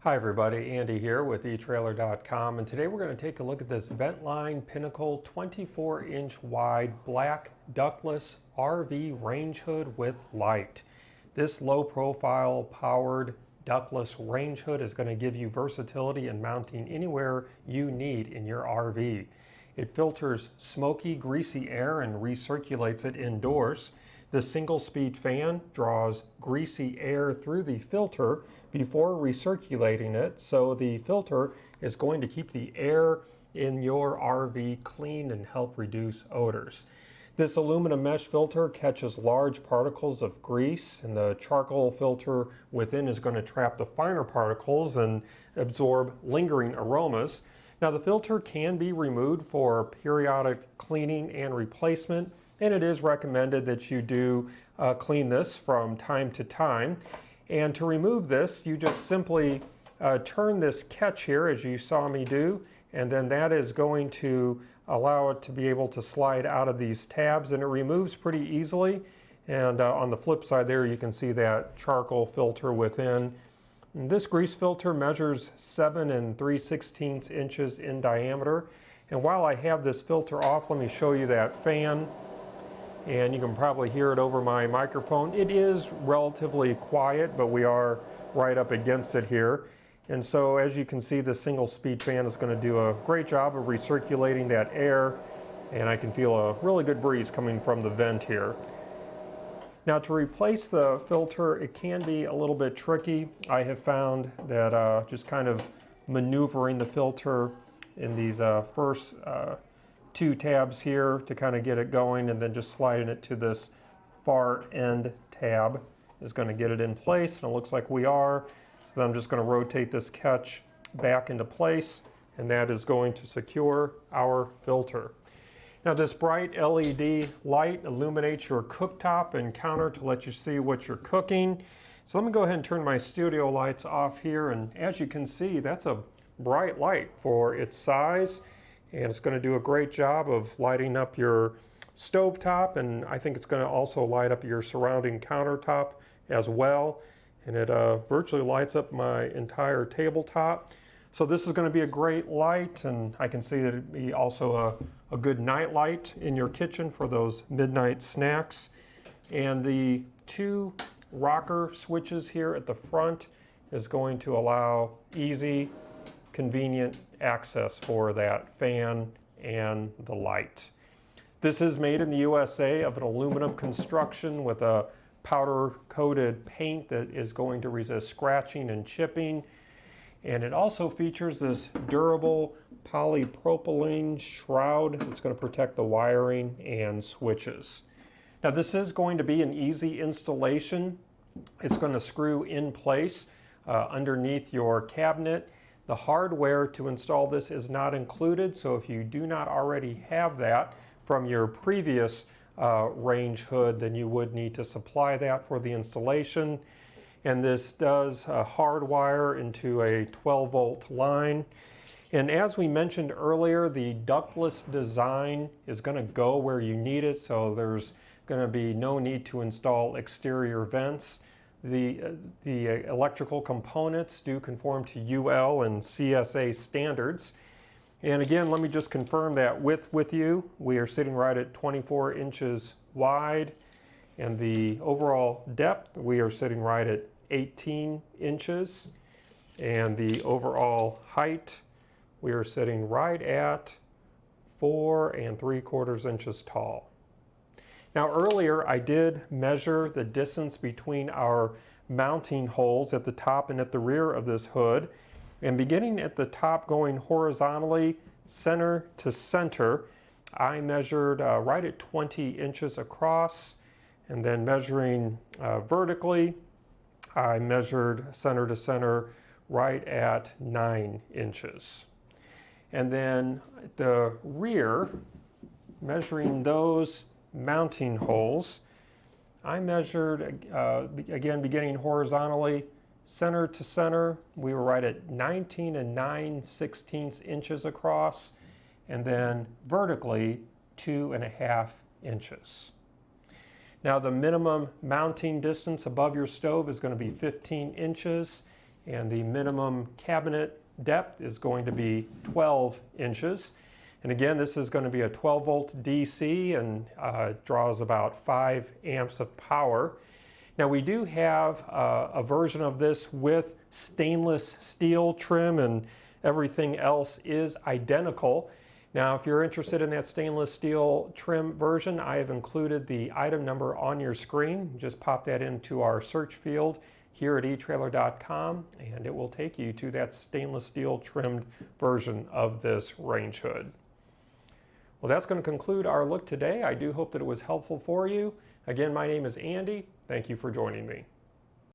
Hi everybody, Andy here with etrailer.com, and today we're going to take a look at this Ventline Pinnacle 24-inch wide black ductless RV range hood with light. This low profile powered ductless range hood is going to give you versatility in mounting anywhere you need in your RV. It filters smoky, greasy air and recirculates it indoors. The single speed fan draws greasy air through the filter before recirculating it, so the filter is going to keep the air in your RV clean and help reduce odors. This aluminum mesh filter catches large particles of grease, and the charcoal filter within is going to trap the finer particles and absorb lingering aromas. Now the filter can be removed for periodic cleaning and replacement, and it is recommended that you do clean this from time to time. And to remove this, you just simply turn this catch here as you saw me do, and then that is going to allow it to be able to slide out of these tabs, and it removes pretty easily. And on the flip side there you can see that charcoal filter within. And this grease filter measures 7 3/16 inches in diameter. And while I have this filter off, let me show you that fan. And you can probably hear it over my microphone. It is relatively quiet, but we are right up against it here. And so as you can see, the single speed fan is going to do a great job of recirculating that air, and I can feel a really good breeze coming from the vent here. Now to replace the filter, it can be a little bit tricky. I have found that just kind of maneuvering the filter in these first two tabs here to kind of get it going, and then just sliding it to this far end tab is going to get it in place, and it looks like we are. So then I'm just going to rotate this catch back into place, and that is going to secure our filter. Now this bright LED light illuminates your cooktop and counter to let you see what you're cooking. So let me go ahead and turn my studio lights off here, and as you can see, that's a bright light for its size, and it's going to do a great job of lighting up your stovetop, and I think it's going to also light up your surrounding countertop as well, and it virtually lights up my entire tabletop. So this is going to be a great light, and I can see that it'd be also a good night light in your kitchen for those midnight snacks. And the two rocker switches here at the front is going to allow easy, convenient access for that fan and the light. This is made in the USA of an aluminum construction with a powder coated paint that is going to resist scratching and chipping. And it also features this durable polypropylene shroud that's going to protect the wiring and switches. Now this is going to be an easy installation. It's going to screw in place underneath your cabinet. The hardware to install this is not included, so if you do not already have that from your previous range hood, then you would need to supply that for the installation. And this does hardwire into a 12-volt line. And as we mentioned earlier, the ductless design is going to go where you need it, so there's going to be no need to install exterior vents. The electrical components do conform to UL and CSA standards. And again, let me just confirm that width with you. We are sitting right at 24 inches wide, and the overall depth, we are sitting right at 18 inches. And the overall height, we are sitting right at 4 3/4 inches tall. Now earlier I did measure the distance between our mounting holes at the top and at the rear of this hood, and beginning at the top going horizontally center to center, I measured right at 20 inches across, and then measuring vertically, I measured center to center right at 9 inches. And then at the rear, measuring those mounting holes, I measured again beginning horizontally center to center, we were right at 19 9/16 inches across, and then vertically 2.5 inches. Now the minimum mounting distance above your stove is going to be 15 inches, and the minimum cabinet depth is going to be 12 inches. And again, this is going to be a 12 volt DC and draws about 5 amps of power. Now we do have a version of this with stainless steel trim, and everything else is identical. Now if you're interested in that stainless steel trim version, I have included the item number on your screen. Just pop that into our search field here at etrailer.com and it will take you to that stainless steel trimmed version of this range hood. Well, that's going to conclude our look today. I do hope that it was helpful for you. Again, my name is Andy. Thank you for joining me.